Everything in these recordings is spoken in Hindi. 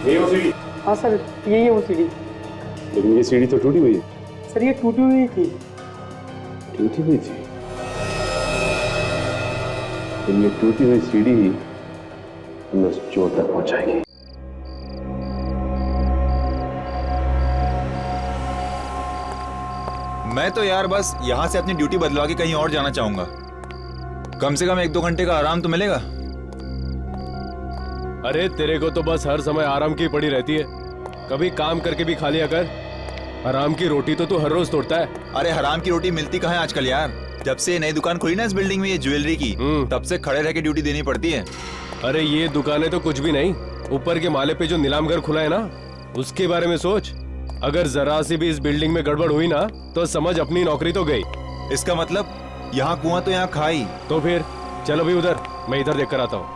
ये वो सीढ़ी? हाँ सर, यही है वो सीढ़ी। लेकिन ये सीढ़ी तो टूटी हुई है। सर ये टूटी हुई थी। टूटी हुई थी? लेकिन ये टूटी हुई सीढ़ी ही हमें उस चोर तक पहुंचाएगी। मैं तो यार बस यहाँ से अपनी ड्यूटी बदलवा के कहीं और जाना चाहूंगा। कम से कम 1-2 घंटे का आराम तो मिलेगा। अरे तेरे को तो बस हर समय आराम की पड़ी रहती है, कभी काम करके भी खा लिया कर। हराम की रोटी तो तू हर रोज तोड़ता है। अरे हराम की रोटी मिलती कहाँ है आजकल यार। जब से नई दुकान खुली ना इस बिल्डिंग में, ये ज्वेलरी की, तब से खड़े रह के ड्यूटी देनी पड़ती है। अरे ये दुकानें तो कुछ भी नहीं, ऊपर के माले पे जो नीलाम घर खुला है ना, उसके बारे में सोच। अगर जरा सी भी इस बिल्डिंग में गड़बड़ हुई ना, तो समझ अपनी नौकरी तो गई। इसका मतलब यहाँ कुआं तो यहाँ खाई। तो फिर चलो भी उधर, मैं इधर देख कर आता हूँ।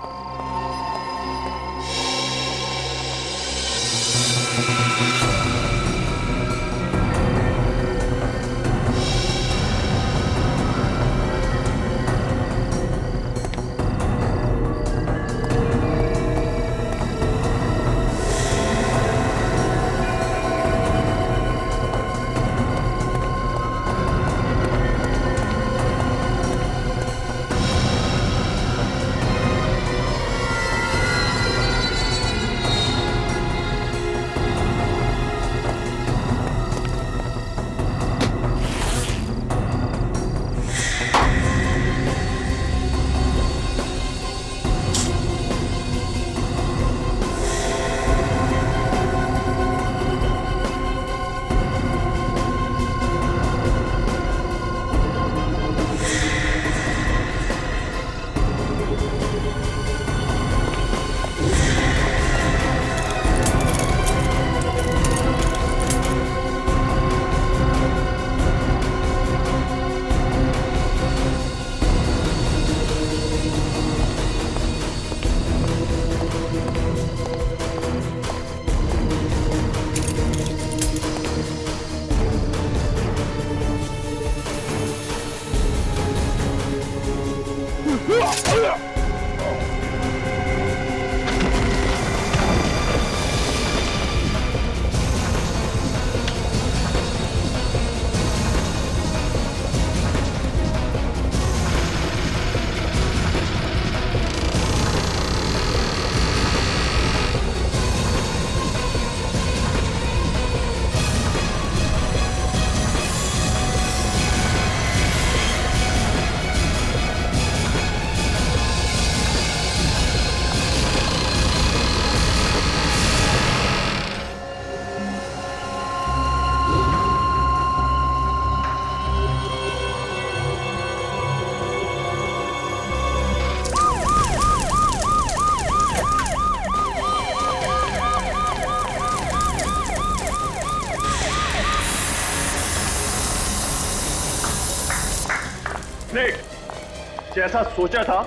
जैसा सोचा था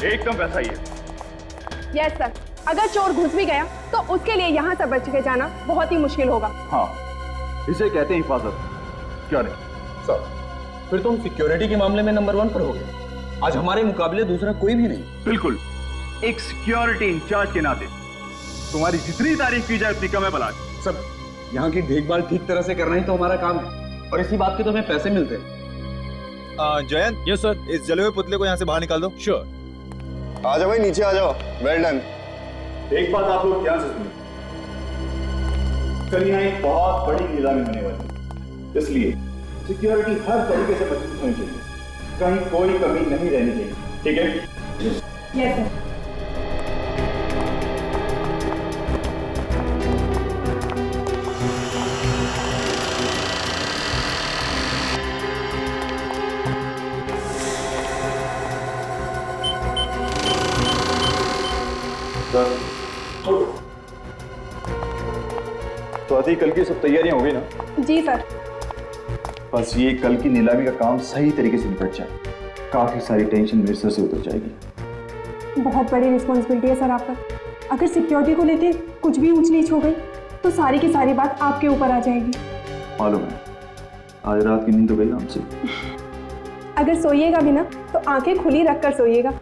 एकदम वैसा ही है। यस सर, अगर चोर घुस भी गया तो उसके लिए यहाँ से बच के जाना बहुत ही मुश्किल होगा। हाँ, इसे कहते हैं हिफाजत, क्या नहीं? सर, फिर तुम सिक्योरिटी के मामले में नंबर 1 पर हो गए। आज हमारे मुकाबले दूसरा कोई भी नहीं। बिल्कुल, एक सिक्योरिटी इंचार्ज के नाते तुम्हारी जितनी तारीफ की जाए उतनी कम है बलाज। सब यहाँ की देखभाल ठीक तरह से करना ही तो हमारा काम है, और इसी बात के तो हमें पैसे मिलते हैं। जयंत। Yes sir. इस जले हुए पुतले को यहाँ से बाहर निकाल दो। श्योर। आ जाओ भाई, नीचे आ जाओ। Well done. एक बात आप लोग ध्यान से सुनिए, कल यहाँ एक बहुत बड़ी नीलामी होने वाली है, इसलिए सिक्योरिटी हर तरीके से मजबूत होनी चाहिए, कहीं कोई कमी नहीं रहनी चाहिए, ठीक है? Yes sir. तो आती कल की सब तैयारियां हो गई ना? जी सर। बस ये कल की नीलामी का काम सही तरीके से निपट जाए, काफी सारी टेंशन मेरे सर से उतर जाएगी। बहुत बड़ी रिस्पॉन्सिबिलिटी है सर आप पर। अगर सिक्योरिटी को लेके कुछ भी ऊंच नीच हो गई तो सारी की सारी बात आपके ऊपर आ जाएगी। मालूम है, आज रात की नींद तो गई ना हमसे। अगर सोइएगा भी ना तो आंखें खुली रखकर सोइएगा।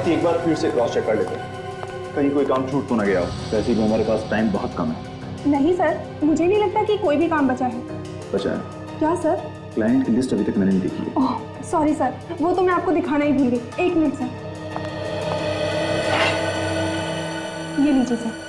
साथ ही एक बार फिर से क्रॉस चेक कर लेते हैं, कहीं कोई काम छूट तो ना गया हो। वैसे भी हमारे पास टाइम बहुत कम है। नहीं सर, मुझे नहीं लगता कि कोई भी काम बचा है। बचा है? क्या सर? क्लाइंट की लिस्ट अभी तक मैंने नहीं देखी है। ओह सॉरी सर, वो तो मैं आपको दिखाना ही भूल गई। एक मिनट सर, ये लीजिए सर।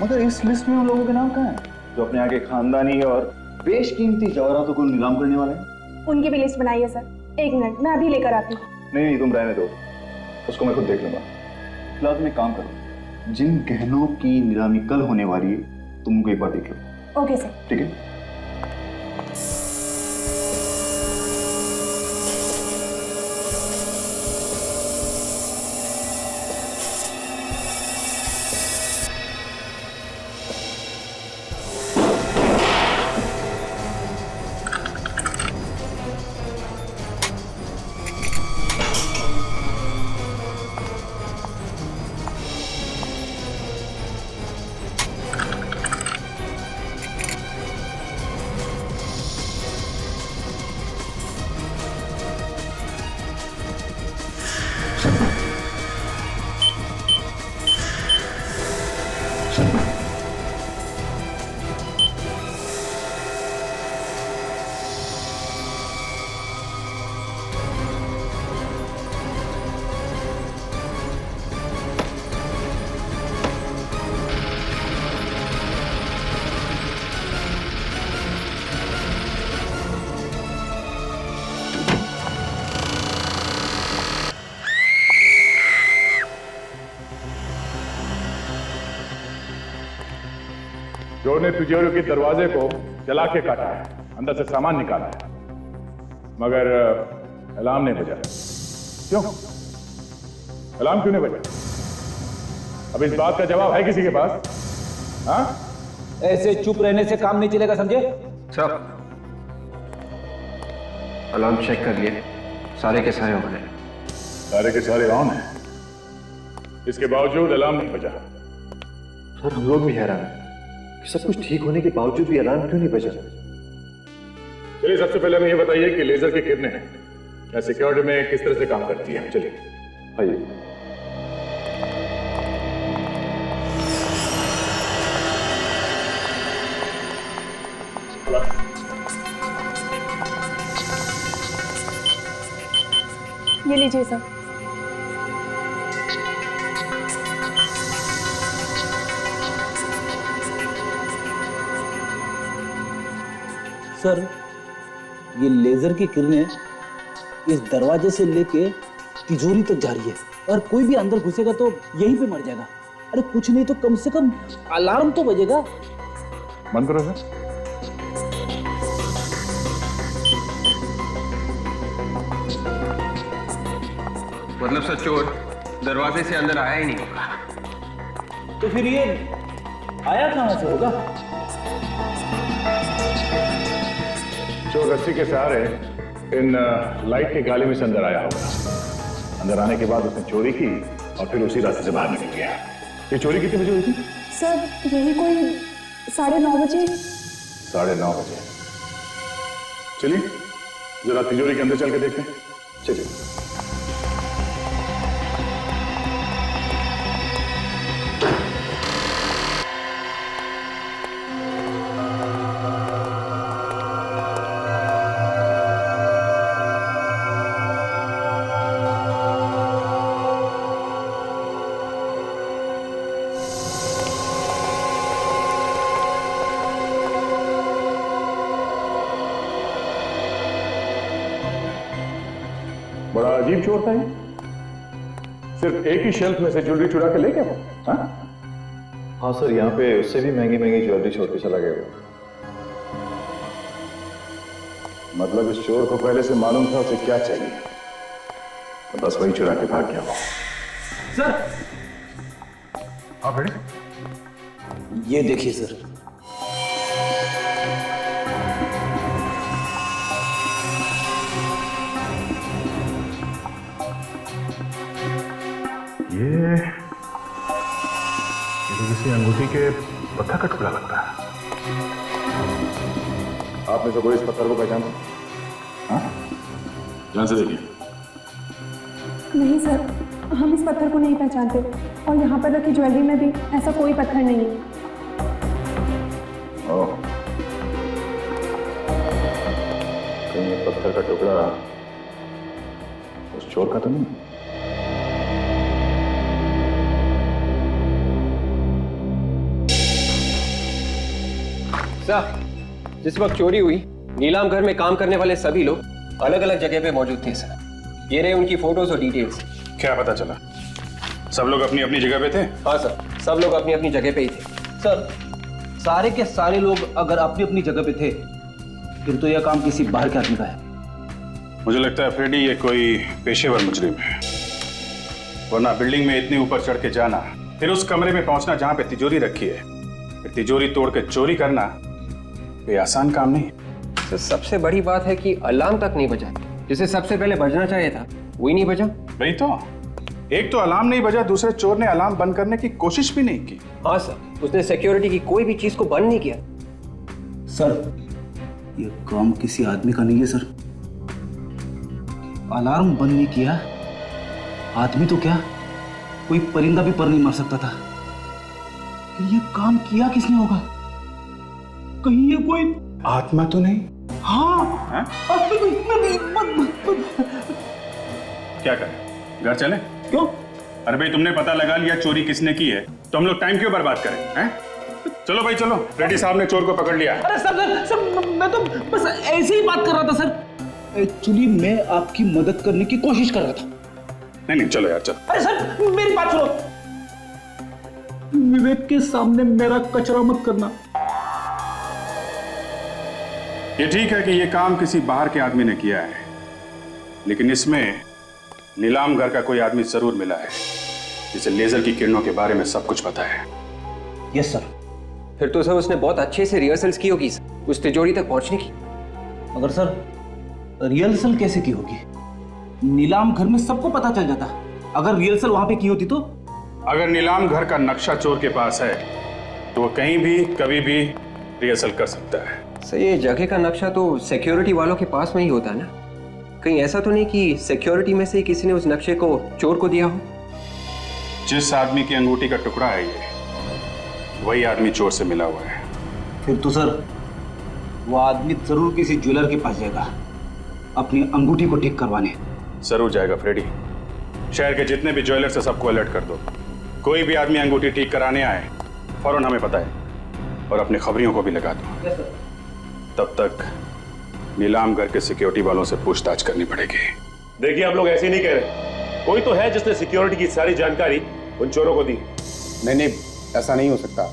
मगर इस लिस्ट में उन लोगों के नाम कहाँ हैं जो अपने यहाँ के खानदानी और बेशकीमती जवाहरातों को नीलाम करने वाले हैं? उनकी भी लिस्ट बनाइए सर। एक मिनट, मैं अभी लेकर आती हूँ। नहीं, तुम रहने दो, उसको मैं खुद देख लूंगा। फिलहाल तुम एक काम करो, जिन गहनों की नीलामी कल होने वाली है तुम उनको एक बार देख लो। Okay sir. ठीक है। चोर ने तिजोरी के दरवाजे को जला के काटा है, अंदर से सामान निकाला है, मगर अलार्म नहीं बजा। क्यों अलार्म क्यों नहीं बजा? अब इस बात का जवाब है किसी के पास? हाँ, ऐसे चुप रहने से काम नहीं चलेगा, समझे? सर अलार्म चेक कर लिए, सारे के सारे ऑन है। सारे के सारे ऑन है, इसके बावजूद अलार्म नहीं बजा। सर हम लोग भी हैरान हैं कि सब कुछ ठीक होने के बावजूद भी अलार्म क्यों नहीं बजा। चलिए सबसे पहले हमें ये बताइए कि लेजर की किरणें या सिक्योरिटी में किस तरह से काम करती है। चलिए आइए। ये लीजिए सर। सर ये लेजर की किरणें इस दरवाजे से लेके तिजोरी तक जा रही है और कोई भी अंदर घुसेगा तो यहीं पे मर जाएगा। अरे कुछ नहीं तो कम से कम अलार्म तो बजेगा। बंद करो सर। मतलब सर चोर दरवाजे से अंदर आया ही नहीं होगा। तो फिर ये आया कहां से होगा? चोर रस्सी के सहारे इन लाइट के गाली में से अंदर आया होगा। अंदर आने के बाद उसने चोरी की और फिर उसी रास्ते से बाहर निकल गया। ये चोरी कितने बजे हुई थी? सर यही कोई 9:30 बजे। 9:30 बजे। चलिए जरा तिजोरी के अंदर चल के देखते हैं। चलिए। बड़ा अजीब चोर था ये। सिर्फ एक ही शेल्फ में से ज्वेलरी चुरा के ले गया वो। हाँ सर, यहाँ पे उससे भी महंगी महंगी ज्वेलरी छोड़ के चला गया। मतलब इस चोर को पहले से मालूम था उसे क्या चाहिए, तो बस वही चुरा के भाग गया वो। सर हाँ बेटे, ये देखिए सर। ये तो किसी अंगूठी के पत्थर का टुकड़ा लगता है। आपने तो कोई इस पत्थर को पहचाना? हाँ, ध्यान से देखिए। नहीं सर, हम इस पत्थर को नहीं पहचानते और यहाँ पर रखी ज्वेलरी में भी ऐसा कोई पत्थर नहीं है। ओह, कहीं ये पत्थर का टुकड़ा उस चोर का तो नहीं? सर, जिस वक्त चोरी हुई नीलाम घर में काम करने वाले सभी लोग अलग अलग जगह पे मौजूद थे सर। ये रहे उनकी फोटोज और डिटेल्स। क्या पता चला? सब लोग अपनी अपनी जगह पे थे? हाँ सर, सब लोग अपनी अपनी जगह पे ही थे। सर सारे के सारे लोग अगर अपनी अपनी जगह पे थे फिर तो यह काम किसी बाहर के आदमी का है। मुझे लगता है फ्रेडी ये कोई पेशेवर मुजरिम है, वरना बिल्डिंग में इतने ऊपर चढ़ के जाना, फिर उस कमरे में पहुंचना जहां पे तिजोरी रखी है, फिर तिजोरी तोड़ के चोरी करना कोई आसान काम नहीं है। सर सबसे बड़ी बात है कि अलार्म तक नहीं बजा, जिसे सबसे पहले बजना चाहिए था वही नहीं बजा। वही तो, एक तो अलार्म नहीं बजा, दूसरे चोर ने अलार्म बंद करने की कोशिश भी नहीं की। हाँ सर, उसने सिक्योरिटी की कोई भी चीज को बंद नहीं किया। सर ये काम किसी आदमी का नहीं है सर। अलार्म बंद नहीं किया, आदमी तो क्या कोई परिंदा भी पर नहीं मार सकता था। फिर ये काम किया किसने होगा? कहीं ये कोई आत्मा तो नहीं? हाँ, क्या करें, घर चले? क्यों? अरे भाई तुमने पता लगा लिया चोरी किसने की है, तो हम लोग टाइम क्यों बर्बाद करें? हैं? चलो भाई चलो, रेड्डी साहब ने चोर को पकड़ लिया। अरे सर मैं तो बस ऐसे ही बात कर रहा था सर। एक्चुअली मैं आपकी मदद करने की कोशिश कर रहा था। नहीं चलो यार चलो। अरे सर मेरी बात सुनो, विवेक के सामने मेरा कचरा मत करना। ये ठीक है कि ये काम किसी बाहर के आदमी ने किया है, लेकिन इसमें नीलाम घर का कोई आदमी जरूर मिला है जिसे लेजर की किरणों के बारे में सब कुछ पता है। Yes sir. फिर तो सर उसने बहुत अच्छे से रिहर्सल्स की होगी उस तिजोरी तक पहुंचने की। मगर सर रिहर्सल कैसे की होगी? नीलाम घर में सबको पता चल जाता। अगर रिहर्सल वहां पे की होती तो? अगर नीलाम घर का नक्शा चोर के पास है तो वो कहीं भी कभी भी रिहर्सल कर सकता है। सर ये जगह का नक्शा तो सिक्योरिटी वालों के पास में ही होता है ना, कहीं ऐसा तो नहीं कि सिक्योरिटी में से किसी ने उस नक्शे को चोर को दिया हो? जिस आदमी की अंगूठी का टुकड़ा है ये, वही आदमी चोर से मिला हुआ है। फिर तो सर वो आदमी जरूर किसी ज्वेलर के पास जाएगा अपनी अंगूठी को ठीक करवाने। जरूर जाएगा फ्रेडी। शहर के जितने भी ज्वेलर से सबको अलर्ट कर दो, कोई भी आदमी अंगूठी ठीक कराने आए फौरन हमें बताए और अपने खबरियों को भी लगा दो। तब तक नीलाम घर के सिक्योरिटी वालों से पूछताछ करनी पड़ेगी। देखिए हम लोग ऐसे नहीं कह रहे, कोई तो है जिसने सिक्योरिटी की सारी जानकारी उन चोरों को दी। नहीं, ऐसा नहीं हो सकता।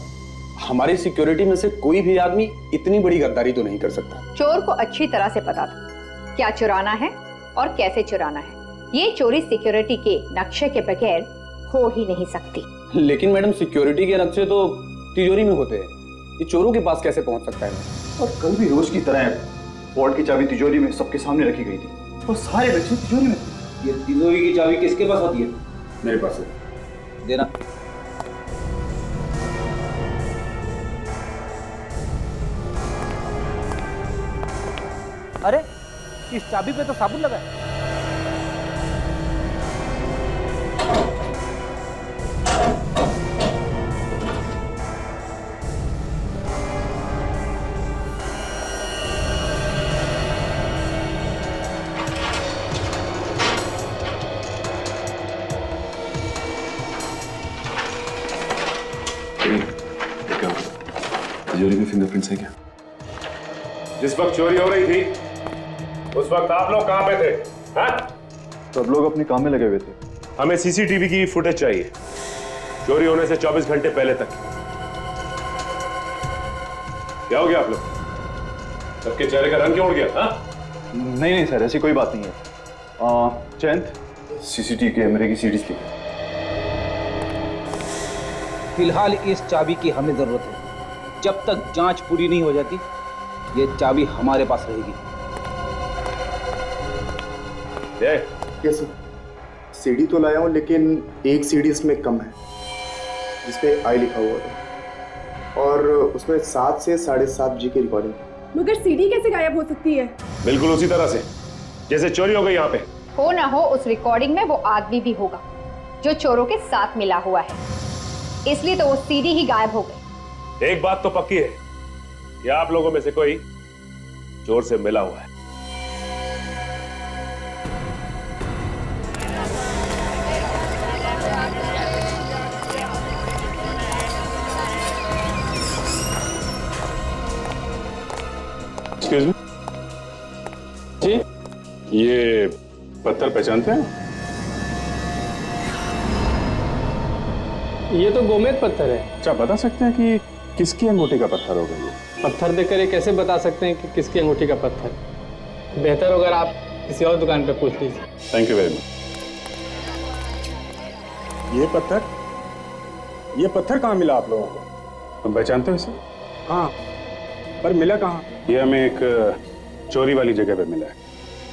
हमारी सिक्योरिटी में से कोई भी आदमी इतनी बड़ी गद्दारी तो नहीं कर सकता। चोर को अच्छी तरह से पता था क्या चुराना है और कैसे चुराना है। ये चोरी सिक्योरिटी के नक्शे के बगैर हो ही नहीं सकती। लेकिन मैडम सिक्योरिटी के नक्शे तो तिजोरी में होते हैं, ये चोरों के पास कैसे पहुंच सकता है? और कल भी रोज की तरह वॉल्ट की चाबी तिजोरी में सबके सामने रखी गई थी और सारे नक्शे तिजोरी में। ये तिजोरी की चाबी किसके पास होती है? मेरे पास है। देना। अरे इस चाबी पे तो साबुन लगा है। तिजोरी में फिंगरप्रिंट्स है क्या? जिस वक्त चोरी हो रही थी उस वक्त आप लोग कहां पे थे? हाँ? सब लोग अपने काम में लगे हुए थे। हमें सीसीटीवी की फुटेज चाहिए चोरी होने से 24 घंटे पहले तक। क्या हो गया आप लोग? सबके चेहरे का रंग क्यों उड़ गया? हाँ? नहीं सर, ऐसी कोई बात नहीं है। चैंद, सीसीटीवी कैमरे की सीडीज की। फिलहाल इस चाबी की हमें जरूरत है। जब तक जांच पूरी नहीं हो जाती ये चाबी हमारे पास रहेगी। यस सर, सीडी तो लाया हूँ लेकिन एक सीडी इसमें कम है जिसपे आई लिखा हुआ है और उसमें 7 से 7.5 जी की रिकॉर्डिंग। मगर सीडी कैसे गायब हो सकती है? बिल्कुल उसी तरह से जैसे चोरी हो गई यहाँ पे। हो ना हो उस रिकॉर्डिंग में वो आदमी भी होगा जो चोरों के साथ मिला हुआ है, इसलिए तो वो सीडी ही गायब हो गई। एक बात तो पक्की है कि आप लोगों में से कोई चोर से मिला हुआ है। एक्सक्यूज मी जी, ये पत्थर पहचानते हैं? ये तो गोमेद पत्थर है। अच्छा, बता सकते हैं कि किसकी अंगूठी का पत्थर होगा ये? पत्थर देखकर ये कैसे बता सकते हैं कि किसकी अंगूठी का पत्थर? बेहतर होगा आप किसी और दुकान पे पूछ लीजिए। Thank you very much. ये पत्थर कहाँ मिला आप लोगों को? तुम पहचानते हो इसे? हाँ, पर मिला कहाँ? ये हमें एक चोरी वाली जगह पे मिला है।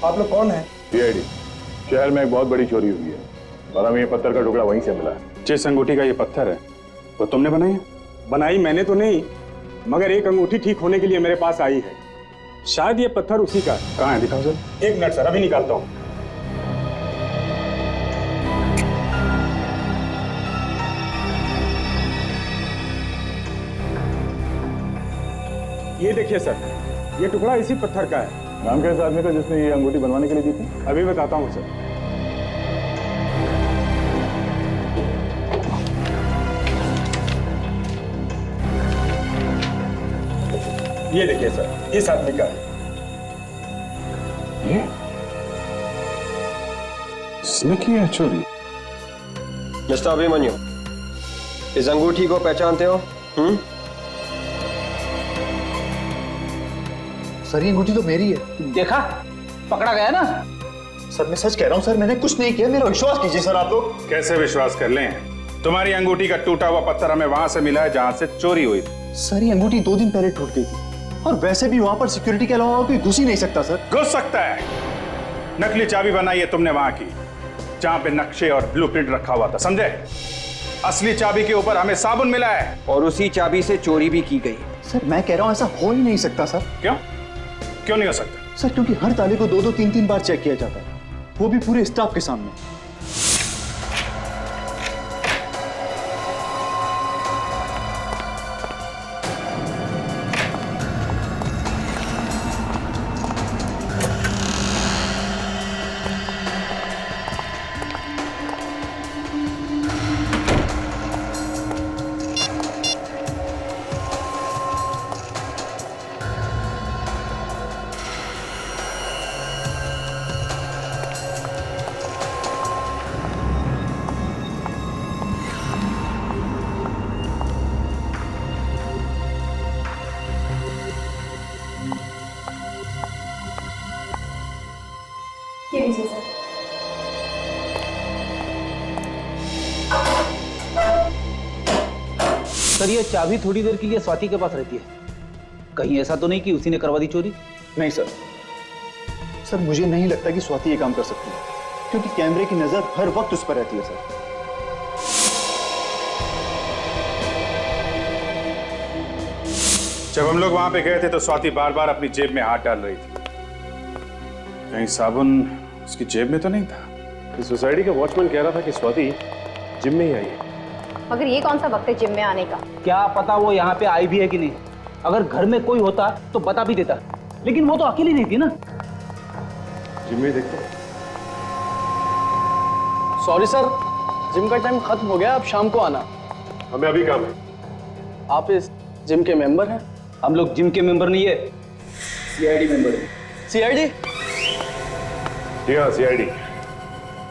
आप लोग कौन है? सीआईडी। शहर में एक बहुत बड़ी चोरी हुई है और हमें ये पत्थर का टुकड़ा वहीं से मिला है। जिस अंगूठी का ये पत्थर है वो तुमने बनाई है? बनाई मैंने तो नहीं, मगर एक अंगूठी ठीक होने के लिए मेरे पास आई है। शायद ये पत्थर उसी का है। कहाँ है, दिखाओ सर। एक मिनट सर, अभी निकालता हूँ। ये देखिए सर, ये टुकड़ा इसी पत्थर का है। नाम क्या है इस आदमी का जिसने ये अंगूठी बनवाने के लिए दी थी? अभी बताता हूँ सर। ये देखिए सर, इस आदमी का है। ये इसने की है चोरी? मिस्टर अभिमन्यु, इस अंगूठी को पहचानते हो? सर, ये अंगूठी तो मेरी है। देखा, पकड़ा गया ना। सर, मैं सच कह रहा हूँ सर, मैंने कुछ नहीं किया, मेरा विश्वास कीजिए सर आप लोग। कैसे विश्वास कर लें? तुम्हारी अंगूठी का टूटा हुआ पत्थर हमें वहां से मिला है जहां से चोरी हुई थी। सर, ये अंगूठी 2 दिन पहले टूट गई थी और वैसे भी वहां पर सिक्योरिटी के अलावा कोई घुस ही नहीं सकता सर। घुस सकता है। नकली चाबी बनाई है तुमने वहां की जहां पे नक्शे और ब्लूप्रिंट रखा हुआ था, समझे? असली चाबी के ऊपर हमें साबुन मिला है और उसी चाबी से चोरी भी की गई। सर, मैं कह रहा हूं ऐसा हो ही नहीं सकता सर। क्यों क्यों नहीं हो सकता? सर, क्योंकि हर ताले को 2-2, 3-3 बार चेक किया जाता है, वो भी पूरे स्टाफ के सामने। ये लीजिए सर। सर, ये चाबी थोड़ी देर के लिए स्वाति के पास रहती है। कहीं ऐसा तो नहीं कि उसी ने करवा दी चोरी? नहीं सर, सर मुझे नहीं लगता कि स्वाति ये काम कर सकती है। क्योंकि कैमरे की नजर हर वक्त उस पर रहती है सर। जब हम लोग वहां पे गए थे तो स्वाति बार बार अपनी जेब में हाथ डाल रही थी। कहीं साबुन उसकी जेब में तो नहीं था। इस सोसाइटी का वॉचमैन कह रहा था कि स्वाति जिम में ही आई है। मगर ये कौन सा वक्त है जिम में आने का? क्या पता वो यहाँ पे आई भी है कि नहीं। अगर घर में कोई होता तो बता भी देता, लेकिन वो तो अकेली नहीं थी ना। जिम में देखते हैं। सॉरी सर, जिम का टाइम खत्म हो गया, आप शाम को आना। हमें अभी काम है। आप इस जिम के मेंबर हैं? हम लोग जिम के मेंबर नहीं है, सीआईडी मेंबर है। सीआईडी? जी हाँ, सीआईडी।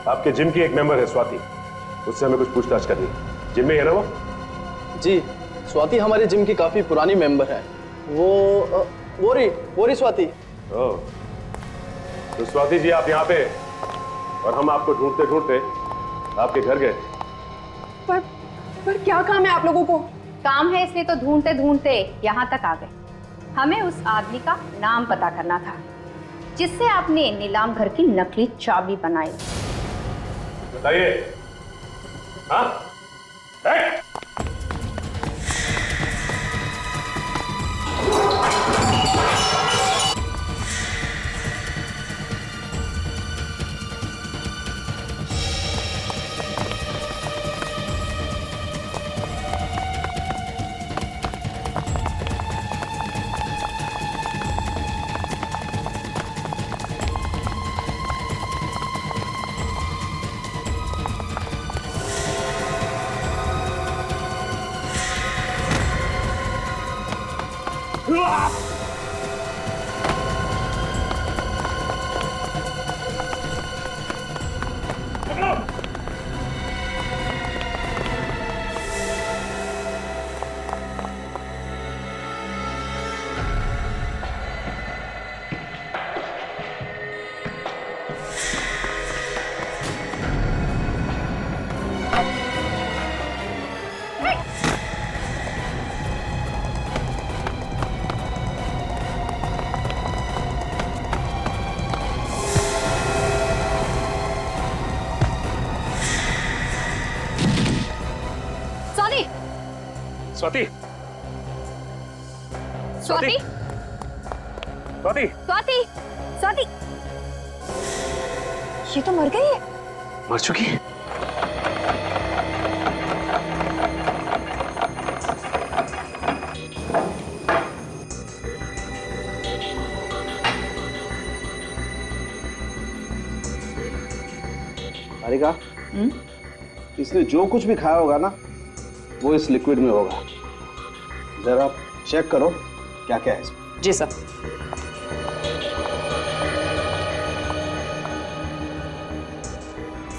आपके जिम की एक मेंबर है स्वाति, उससे हमें कुछ पूछताछ करनी है। जिम में है ना वो? जी, स्वाति हमारे जिम की काफी पुरानी मेंबर है। वो रही स्वाति। ओह, तो स्वाति जी आप यहाँ पे और हम आपको ढूंढते ढूंढते आपके घर गए। पर क्या काम है आप लोगों को? काम है इसलिए तो ढूंढते ढूंढते यहाँ तक आ गए। हमें उस आदमी का नाम पता करना था जिससे आपने नीलाम घर की नकली चाबी बनाई। बताइए। हाँ? स्वाति, स्वाति, स्वाति, स्वाति, स्वाति, ये तो मर गई है। मर चुकी है? हारिका, इसने जो कुछ भी खाया होगा ना वो इस लिक्विड में होगा। जरा चेक करो क्या क्या है इसमें। जी सर।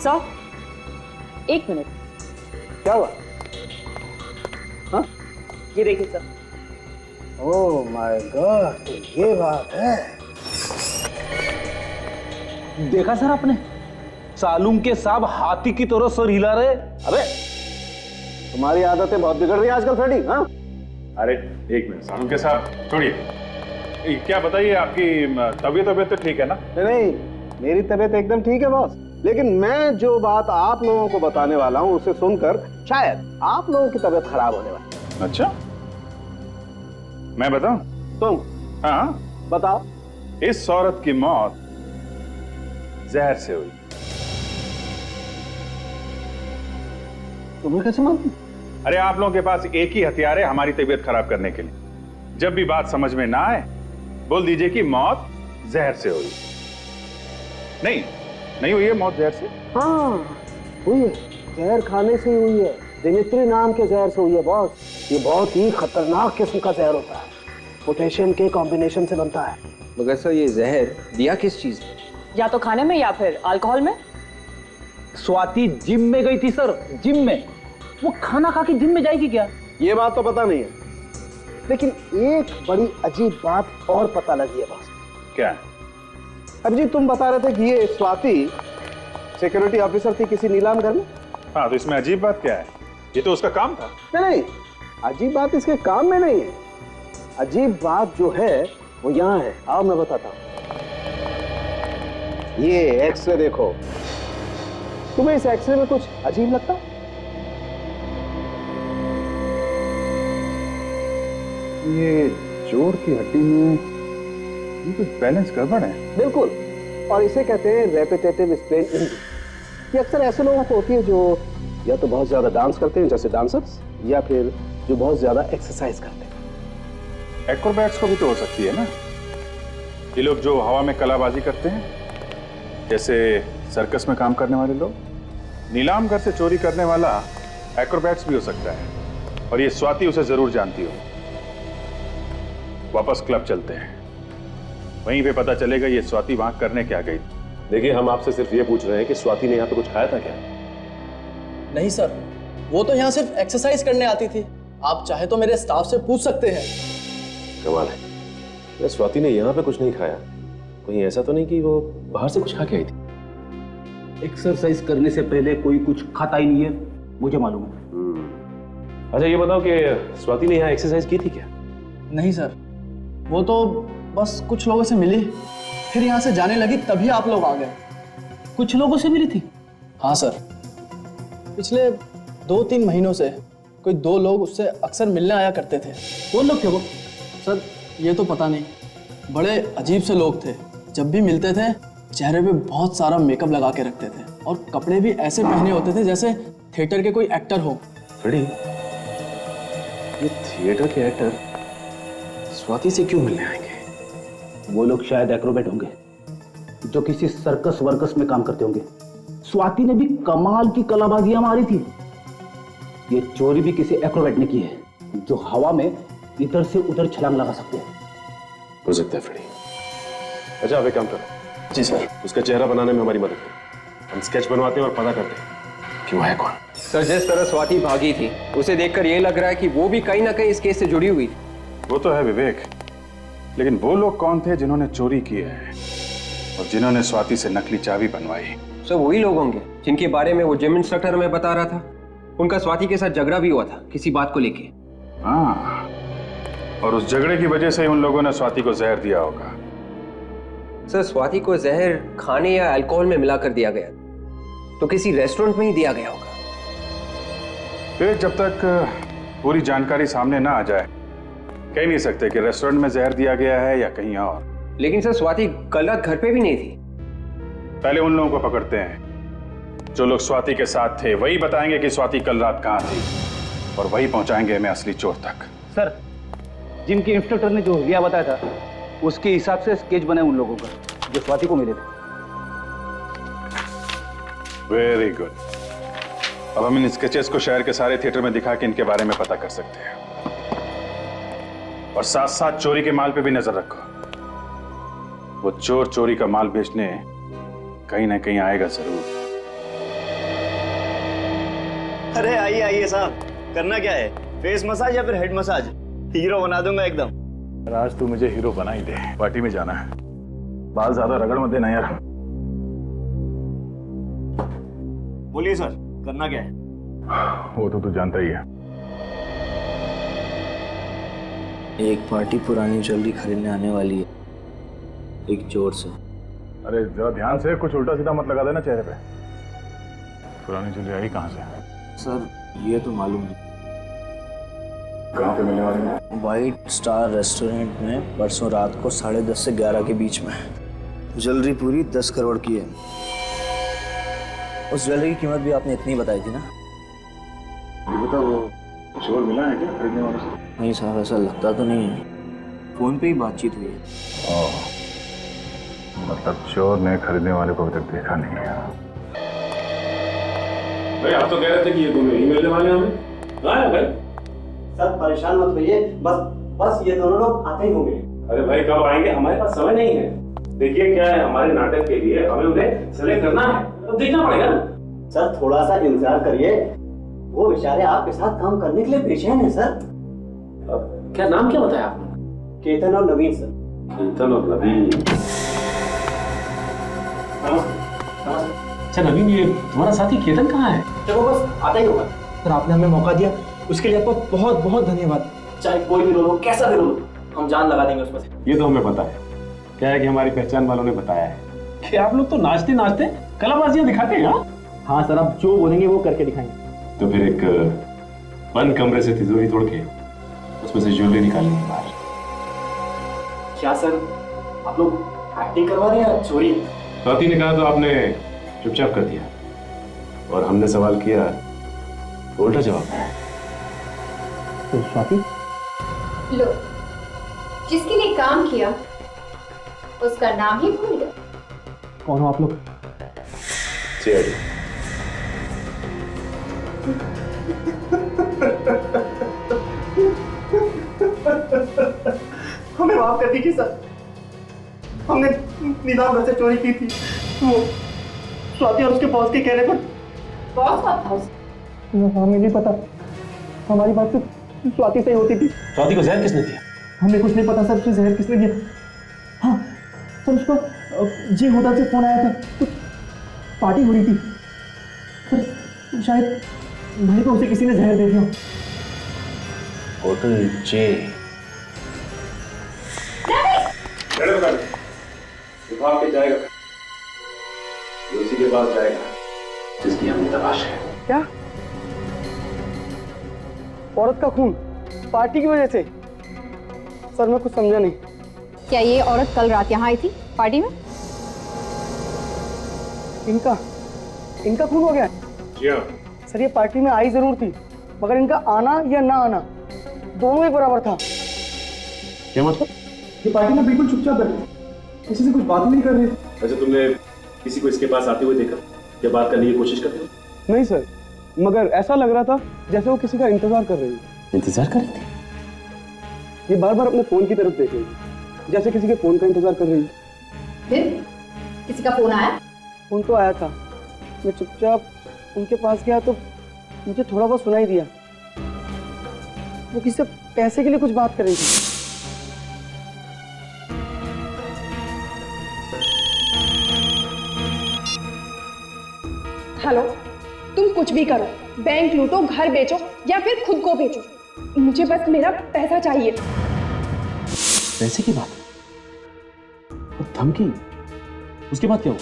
सर, एक मिनट। क्या हुआ? हाँ? ये देखिए सर। ओह माय गॉड, ये बात है। देखा सर आपने, सालूम के साहब हाथी की तरह सर हिला रहे। अबे तुम्हारी आदतें बहुत बिगड़ रही हैं आजकल फ्रेडी। हाँ? अरे एक मिनट सालूम के साहब छोड़िए। क्या बताइए, आपकी तबीयत तो ठीक है ना? नहीं, मेरी तबीयत एकदम ठीक है बॉस, लेकिन मैं जो बात आप लोगों को बताने वाला हूँ उसे सुनकर शायद आप लोगों की तबीयत खराब होने वाली है। अच्छा, मैं बताऊं? तुम? हाँ बताओ। इस औरत की मौत जहर से हुई। तुम्हें कैसे मालूम? अरे आप लोगों के पास एक ही हथियार है हमारी तबीयत खराब करने के लिए। जब भी बात समझ में ना आए बोल दीजिए कि मौत जहर से हुई। नहीं हुई है मौत जहर से? हाँ हुई है, जहर खाने से ही हुई है। दिमित्री नाम के जहर से हुई है बॉस। ये बहुत ही खतरनाक किस्म का जहर होता है, पोटेशियम के कॉम्बिनेशन से बनता है। मगर सर ये जहर दिया किस चीज में? या तो खाने में या फिर अल्कोहल में। स्वाति जिम में गई थी सर, जिम में। वो खाना खा के जिम में जाएगी क्या? ये बात तो पता नहीं है, लेकिन एक बड़ी अजीब बात और पता लगी है बॉस। क्या? अब जी तुम बता रहे थे कि ये स्वाति सिक्योरिटी ऑफिसर थी किसी नीलाम घर में। हाँ, तो इसमें अजीब बात क्या है? ये तो उसका काम था। नहीं, अजीब बात इसके काम में नहीं है। अजीब बात जो है वो यहाँ है। आओ मैं बताता हूँ। ये एक्सरे देखो, तुम्हें इस एक्सरे में कुछ अजीब लगता? ये जोड़ की हड्डी में ये कुछ बैलेंस गड़बड़ है। बिल्कुल, और इसे कहते हैं रेपिटेटिव स्ट्रेन इंजरी। ये अक्सर ऐसे लोगों को होती है जो या तो बहुत ज्यादा डांस करते हैं जैसे डांसर्स, या फिर जो बहुत ज्यादा एक्सरसाइज करते हैं। एक्रोबैट्स को भी तो हो सकती है ना, ये लोग जो हवा में कलाबाजी करते हैं, जैसे सर्कस में काम करने वाले लोग। नीलाम घर से चोरी करने वाला एक्रोबैट्स भी हो सकता है, और ये स्वाति उसे जरूर जानती हो। वापस क्लब चलते हैं, वहीं पे पता चलेगा ये स्वाति वहां करने क्या गई। देखिए, हम आपसे सिर्फ ये पूछ रहे हैं कि स्वाति ने यहाँ पे कुछ खाया था क्या? नहीं सर, वो तो यहाँ सिर्फ एक्सरसाइज करने आती थी। आप चाहे तो मेरे स्टाफ से पूछ सकते हैं। कमाल है, स्वाति ने यहाँ पे कुछ नहीं खाया। कहीं ऐसा तो नहीं कि वो बाहर से कुछ खा के आई थी? एक्सरसाइज करने से पहले कोई कुछ खाता ही नहीं है, मुझे मालूम है। अच्छा ये बताओ कि स्वाति ने यहाँ एक्सरसाइज की थी क्या? नहीं सर, वो तो बस कुछ लोगों से मिली, फिर यहाँ से जाने लगी, तभी आप लोग आ गए। कुछ लोगों से मिली थी? हाँ सर, पिछले 2-3 महीनों से कोई 2 लोग उससे अक्सर मिलने आया करते थे। कौन लोग थे वो? सर ये तो पता नहीं, बड़े अजीब से लोग थे। जब भी मिलते थे चेहरे पे बहुत सारा मेकअप लगा के रखते थे, और कपड़े भी ऐसे पहने होते थे जैसे थिएटर के कोई एक्टर हो। फ्रेडी, ये थिएटर के एक्टर स्वाति से क्यों मिलने आएंगे? वो लोग शायद एक्रोबैट होंगे जो किसी सर्कस वर्कस में काम करते होंगे। स्वाति ने भी कमाल की कलाबाजियां मारी थी। ये चोरी भी किसी एक्रोबैट ने की है, जो हवा में इधर से उधर छलांग लगा सकते हैं। हो सकता है फ्रेडी। अच्छा आप एक काम करो। जी सर। उसका चेहरा बनाने में हमारी मदद करो। हम स्केच बनवाते हैं और पता करते हैं कि वो है कौन। सर जिस तरह स्वाति भागी थी, उसे देखकर ये लग रहा है कि वो भी कहीं ना कहीं इस केस से जुड़ी हुई थी। वो तो है विवेक, लेकिन वो लोग कौन थे जिन्होंने चोरी की है और जिन्होंने स्वाति से नकली चाबी बनवाई? सर वही लोग होंगे जिनके बारे में वो जिम इंस्ट्रक्टर हमें बता रहा था। उनका स्वाति के साथ झगड़ा भी हुआ था किसी बात को लेके। हाँ, और उस झगड़े की वजह से उन लोगों ने स्वाति को जहर दिया होगा। सर स्वाति को जहर खाने या अल्कोहल में मिलाकर दिया गया, तो किसी रेस्टोरेंट में ही दिया गया होगा। फिर जब तक पूरी जानकारी सामने ना आ जाए कह नहीं सकते कि रेस्टोरेंट में जहर दिया गया है या कहीं और। लेकिन सर स्वाति कल रात घर पे भी नहीं थी। पहले उन लोगों को पकड़ते हैं जो लोग स्वाति के साथ थे, वही बताएंगे कि स्वाति कल रात कहाँ थी, और वही पहुंचाएंगे हमें असली चोर तक। सर, जिम के इंस्ट्रक्टर ने जो हुलिया बताया था, उसके हिसाब से स्केच बने उन लोगों का जो स्वाति को मिले थे। Very good. अब हम इन स्केचेस को शहर के सारे थिएटर में दिखा के इनके बारे में पता कर सकते हैं, और साथ साथ चोरी के माल पे भी नजर रखो। वो चोर चोरी का माल बेचने कहीं ना कहीं आएगा जरूर। अरे आइए आइए साहब, करना क्या है? फेस मसाज या फिर हेड मसाज? हीरो बना दूंगा एकदम। आज तू मुझे हीरो बना ही दे, पार्टी में जाना है। बाल ज्यादा रगड़ मत देना यार। बोलिए सर, करना क्या है? वो तो तू जानता ही है। एक पार्टी पुरानी ज्वेलरी खरीदने आने वाली है, एक चोर से। अरे जरा ध्यान से, कुछ उल्टा सीधा मत लगा देना चेहरे पे। पुरानी ज्वेलरी आई कहाँ से? सर ये तो मालूम है। कहाँ पे मिलने वाली है? व्हाइट स्टार रेस्टोरेंट में परसों रात को 10:30 से 11 के बीच में। ज्वेलरी पूरी 10 करोड़ की है। उस ज्वेलरी की कीमत भी आपने इतनी बताई थी ना? ये बता, वो चोर मिला है क्या खरीदने वाले से? नहीं साहब, ऐसा लगता तो नहीं है। फोन पे ही बातचीत हुई है। मतलब चोर ने खरीदने वाले को अभी तक देखा नहीं है। भाई आप तो कह रहे थे कि ये दोनों ही मिलने वाले हमें। हाँ भाई सर परेशान मत होइए, बस ये दोनों लोग आते ही होंगे। अरे भाई कब आएंगे? हमारे पास समय नहीं है। देखिए क्या है, हमारे नाटक के लिए हमें उन्हें सेलेक्ट करना है, तो देखना पड़ेगा ना। सर थोड़ा सा इंतजार करिए, वो बेचारे आपके साथ काम करने के लिए बेचैन है सर। क्या नाम क्या बताया आपने? केतन और नवीन सर। केतन और नवीन। अच्छा नवीन, ये तुम्हारा साथी केतन कहाँ है? चलो बस आता ही होगा। सर आपने हमें मौका दिया, उसके लिए आपका बहुत बहुत धन्यवाद। चाहे कोई भी रोल हो, कैसा भी रोल हो, हम जान लगा देंगे उसमें से। ये तो हमें पता है। क्या है कि हमारी पहचान वालों ने बताया है कि आप लोग तो नाचते नाचते कलाबाजियां दिखाते हैं। हाँ सर, आप जो बोलेंगे वो करके दिखाएंगे। तो फिर एक बंद कमरे से तिजोरी तोड़ के उसमें से ज्वेलरी निकालनी है बाहर। क्या सर, आप लोग एक्टिंग करवा रहे हैं या चोरी? स्वाति ने कहा तो आपने चुपचाप कर दिया, और हमने सवाल किया तो उल्टा जवाब दिया। तो स्वाति, लो, जिसके लिए काम किया उसका नाम ही भूल गए। कौन हो आप लोग? सीआईडी। हमें माफ कर दीजिए सर, हमने नीलाम घर से चोरी की थी। वो स्वाति और उसके बॉस के कहने पर। बॉस कौन था उसका? हमें नहीं पता, हमारी बात तो स्वाति से ही होती थी। स्वाति को जहर किसने दिया? हमें कुछ नहीं पता सर, उसको जहर किसने दिया। हाँ सर, उसको जी होटल से फोन आया था, तो पार्टी हो रही थी सर, शायद वहीं पर उसे किसी ने जहर दे दिया। होटल जे। विभाग के जाएगा, उसी के पास जाएगा जिसकी हमने तलाश है। क्या? औरत का खून पार्टी की वजह से? सर मैं कुछ समझा नहीं। क्या ये औरत कल रात यहाँ आई थी पार्टी में? इनका खून हो गया? जी हाँ सर, ये पार्टी में आई जरूर थी, मगर इनका आना या ना आना दोनों ही बराबर था। क्या मतलब? ये पार्टी में बिल्कुल चुपचाप बैठे, किसी से कुछ बात नहीं कर रहे। अच्छा, तुमने किसी को इसके पास आते हुए देखा या बात करने की कोशिश करते हो? नहीं सर, मगर ऐसा लग रहा था जैसे वो किसी का इंतजार कर रही है। इंतजार कर रही थी? ये बार बार अपने फोन की तरफ देख रही है, जैसे किसी के फोन का इंतजार कर रही है। फिर किसी का फोन आया? फोन तो आया था, मैं चुपचाप उनके पास गया तो मुझे थोड़ा बहुत सुनाई दिया। वो किसी से पैसे के लिए कुछ बात कर रही थी। हेलो, तुम कुछ भी करो, बैंक लूटो, घर बेचो या फिर खुद को बेचो, मुझे बस मेरा पैसा चाहिए। पैसे की बात और धमकी, उसके बाद क्या हुआ?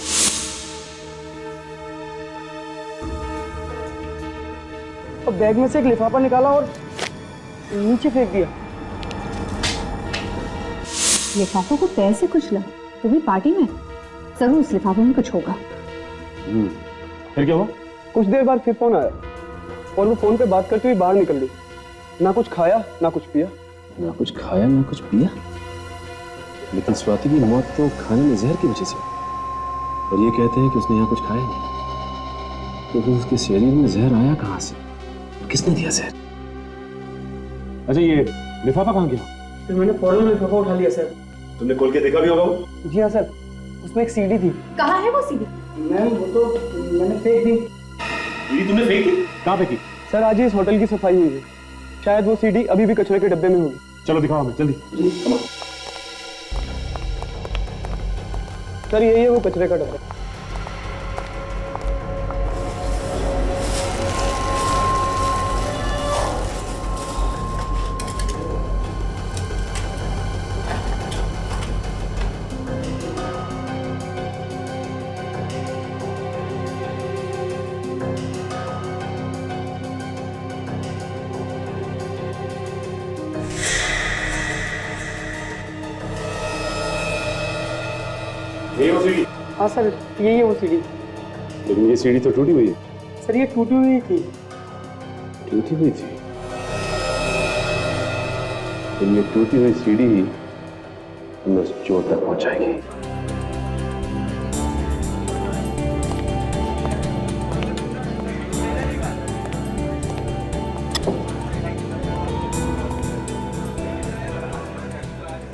और बैग में से एक लिफाफा निकाला और नीचे फेंक दिया। लिफाफों को पैसे कुचला, वो भी पार्टी में? जरूर उस लिफाफे में कुछ होगा। फिर क्या हुआ? कुछ देर बाद फिर फोन आया और वो फोन पे बात करते हुए बाहर निकल गई। ना कुछ खाया ना कुछ पिया। ना कुछ खाया ना कुछ पिया? लेकिन स्वाति की मौत तो खाने में जहर की वजह से, और ये कहते हैं कि उसने यहाँ कुछ खाया नहीं, तो फिर उसके शरीर में जहर आया कहाँ से? किसने दिया जहर? अच्छा, ये लिफाफा कहाँ गया? फिर मैंने फौरन लिफाफा उठा लिया सर। तुमने खोल के देखा भी होगा? जी हाँ सर, उसमें एक सीडी थी। कहाँ है वो सीडी? मैम वो तो मैंने फेंक दी। सीडी तुमने फेंकी? कहाँ फेंकी? सर आज ही इस होटल की सफाई हुई है, शायद वो सीडी अभी भी कचरे के डब्बे में होगी। चलो दिखाओ हमें जल्दी। सर यही है वो कचरे का डब्बा। ये वो सीडी? हाँ सर, यही है वो सीडी। लेकिन ये सीडी तो टूटी हुई है। सर ये टूटी हुई थी। टूटी हुई थी? तो ये टूटी हुई सीडी हमें उस चोर तक पहुंचाएगी।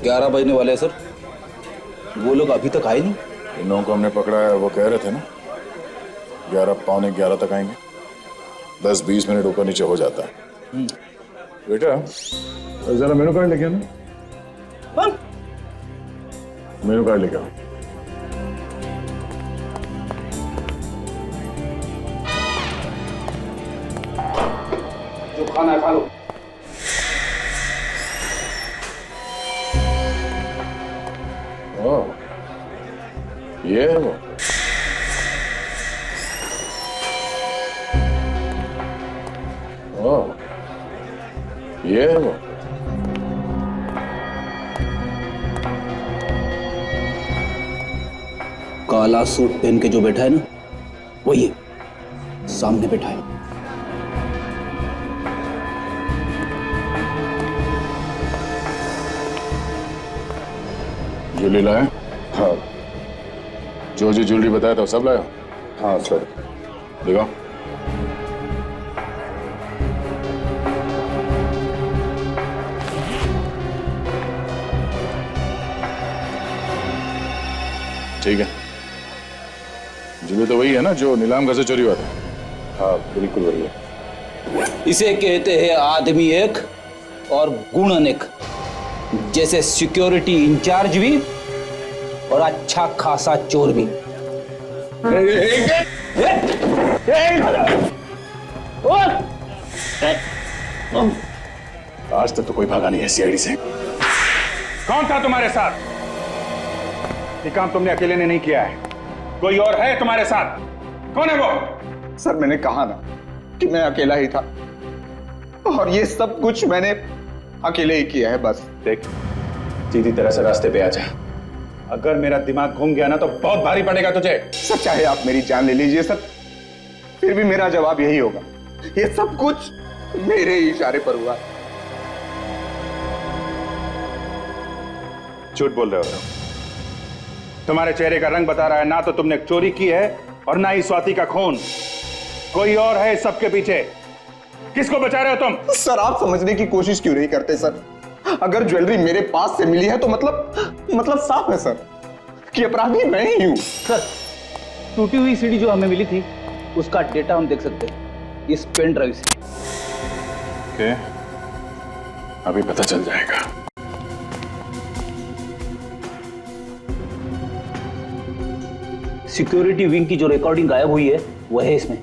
ग्यारह बजने वाले हैं सर, वो लोग अभी तक आए नहीं। इन लोगों को हमने पकड़ा है, वो कह रहे थे ना 11 पौने 11 तक आएंगे। 10-20 मिनट ऊपर नीचे हो जाता है। बेटा जरा मेनू कार्ड लेके आना। मेनू कार्ड लेके आओ। जो खाना है खा लो। ये है वो। ये है वो। काला सूट पहन के जो बैठा है ना, वही है, सामने बैठा है। ज्वेलरी लाए? हाँ। जो ज्वेलरी बताया था सब लाया? हाँ सर। दिखाओ। ठीक है। ज्वेलरी तो वही है ना जो नीलाम घर से चोरी हुआ था? हाँ बिल्कुल वही है। इसे कहते हैं आदमी एक और गुण अनेक। जैसे सिक्योरिटी इंचार्ज भी और अच्छा खासा चोर भी। आज तक तो कोई भागा नहीं है सीआईडी से। कौन था तुम्हारे साथ? ये काम तुमने अकेले ने नहीं किया है, कोई और है तुम्हारे साथ। कौन है वो? सर मैंने कहा ना कि मैं अकेला ही था, और ये सब कुछ मैंने अकेले ही किया है बस। देख, सीधी तरह से रास्ते पे आ जा। अगर मेरा दिमाग घूम गया ना तो बहुत भारी पड़ेगा तुझे। सर चाहे आप मेरी जान ले लीजिए सर, फिर भी मेरा जवाब यही होगा, ये सब कुछ मेरे ही इशारे पर हुआ। झूठ बोल रहे हो तुम। तुम्हारे चेहरे का रंग बता रहा है, ना तो तुमने चोरी की है और ना ही स्वाति का खून। कोई और है सबके पीछे। किसको बचा रहे हो तुम? सर आप समझने की कोशिश क्यों नहीं करते सर? अगर ज्वेलरी मेरे पास से मिली है तो मतलब साफ है सर कि अपराधी मैं ही हूं। सर, टूटी हुई सीडी जो हमें मिली थी उसका डेटा हम देख सकते हैं इस पेन ड्राइव से। ओके, अभी पता चल जाएगा। सिक्योरिटी विंग की जो रिकॉर्डिंग गायब हुई है वो है इसमें।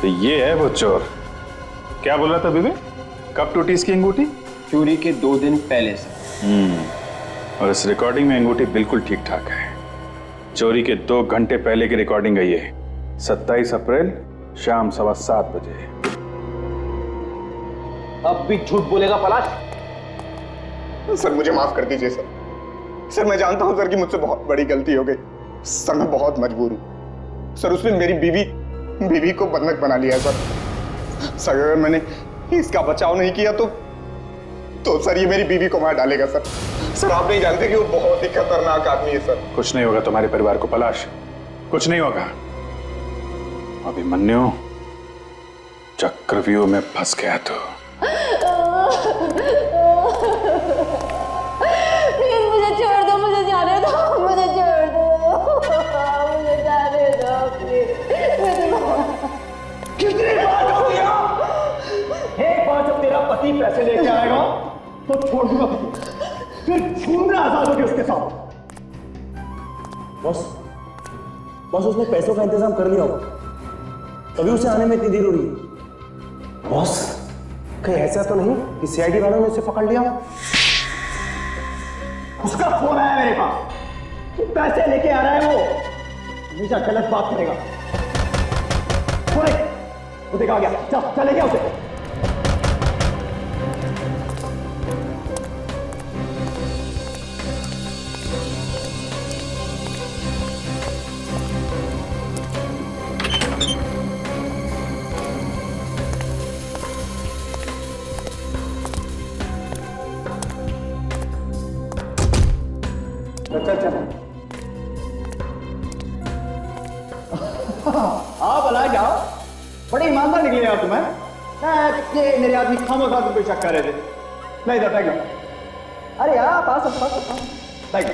तो ये है वो चोर। क्या बोल रहा था बीबी? कब टूटी इसकी अंगूठी? चोरी के 2 दिन पहले से। और इस रिकॉर्डिंग में अंगूठी बिल्कुल ठीक ठाक है। चोरी के 2 घंटे पहले की रिकॉर्डिंग है ये। 27 अप्रैल शाम 7:15 बजे। अब भी झूठ बोलेगा पलाश? सर मुझे माफ कर दीजिए सर। सर मैं जानता हूं सर कि मुझसे बहुत बड़ी गलती हो गई। सर मैं बहुत मजबूर हूं सर। उसने मेरी बीवी को बंधक बना लिया है सर। सर अगर मैंने इसका बचाव नहीं किया तो सर ये मेरी बीवी को मार डालेगा सर। सर आप नहीं जानते कि वो बहुत ही खतरनाक आदमी है सर। कुछ नहीं होगा तुम्हारे परिवार को पलाश, कुछ नहीं होगा। अभिमन्यु चक्रव्यूह में फंस गया तो। प्लीज मुझे छोड़ दो, मुझे जाने दो, मुझे छोड़ दो, मुझे जाने दो प्लीज। कितनी बात हो गया? एक बार जब तेरा पति पैसे लेके आएगा तो छोड़ दूंगा, फिर घूमना आजाद होगी उसके साथ। बॉस उसने पैसों का इंतजाम कर लिया होगा, तभी उसे आने में इतनी देर हो रही है। बॉस कहीं ऐसा तो नहीं कि सीआईडी वालों ने उसे पकड़ लिया? उसका फोन आया मेरे पास, पैसे लेके आ रहा है वो। हमेशा गलत बात करेगा। वो देखा गया, चले गया उसे। अच्छा आप अला जाओ, बड़े ईमानदार निकले यार तुम्हें। ये मेरे आदमी खामोखा तुम पे शक कर रहे थे। नहीं इधर बैठ लो। अरे यार पास बैठ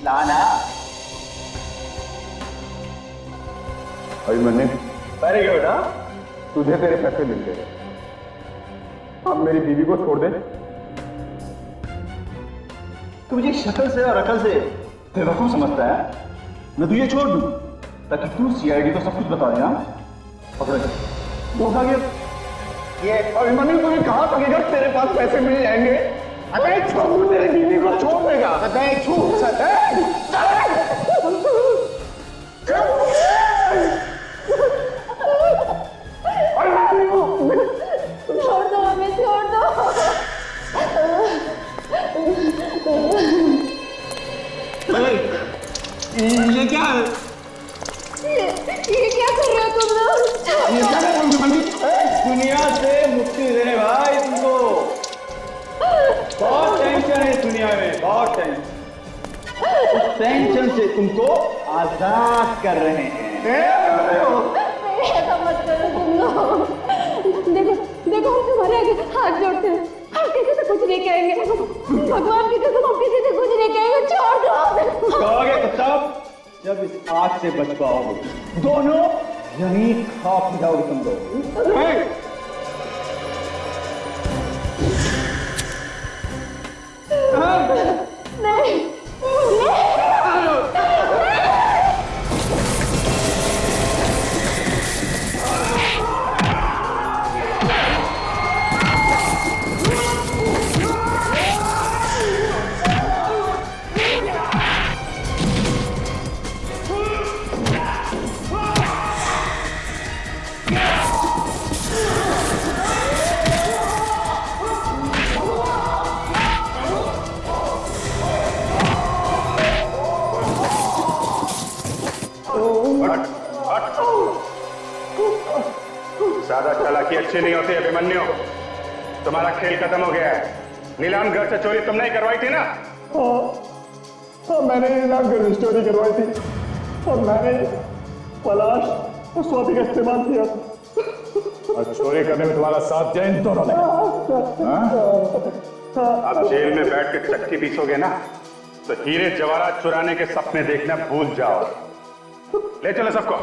ला ना। Abhimanyu very good. हाँ तुझे तेरे पैसे मिल गए, अब मेरी बीवी को छोड़ दे। तू मुझे शक्ल से और अकल से बेवकूफ समझता है? मैं तुझे छोड़ दूं? ताकि तू सीआईडी को सब कुछ बता दे। पकड़े धोखा गया ये अभिमन्यु, तुम्हें कहाँ तक तेरे पास पैसे मिल जाएंगे? अबे छोड़, मेरी बीवी को छोड़ देगा। अबे छोड़ छोड़ दो हमें, छोड़ दो। ये क्या है? ये क्या कर रहे हो तुम लोग? ये क्या कर रहे हो? दुनिया से मुक्ति देने भाई तुमको। बहुत टेंशन है दुनिया में, बहुत टेंशन। उस टेंशन से तुमको आजाद कर रहे हैं। ऐसा मत करो तुम लोग। देखो देखो, हम तुम्हारे आगे हाथ जोड़ते हैं, हम किसी से कुछ नहीं कहेंगे। भगवान की कसम, हम किसी से कुछ नहीं कहेंगे। छोड़ दो। कहोगे तो तब जब इस आग से बच पाओगे। दोनों यहीं खाक हो जाओगे तुम लोग। नहीं ज्यादा चालाकी अच्छी नहीं होती अभिमन्यु। तुम्हारा खेल खत्म हो गया है। नीलाम घर से चोरी तुमने ही करवाई थी ना? हाँ, मैंने नीलाम घर से चोरी करवाई थी और मैंने पलाश और स्वाति का इस्तेमाल किया था। और चोरी करने में तुम्हारा साथ दिया इन दोनों ने। अब जेल में बैठ के चक्की पीसोगे ना तो हीरे जवाहरात चुराने के सपने देखना भूल जाओ। ले चलो सबको।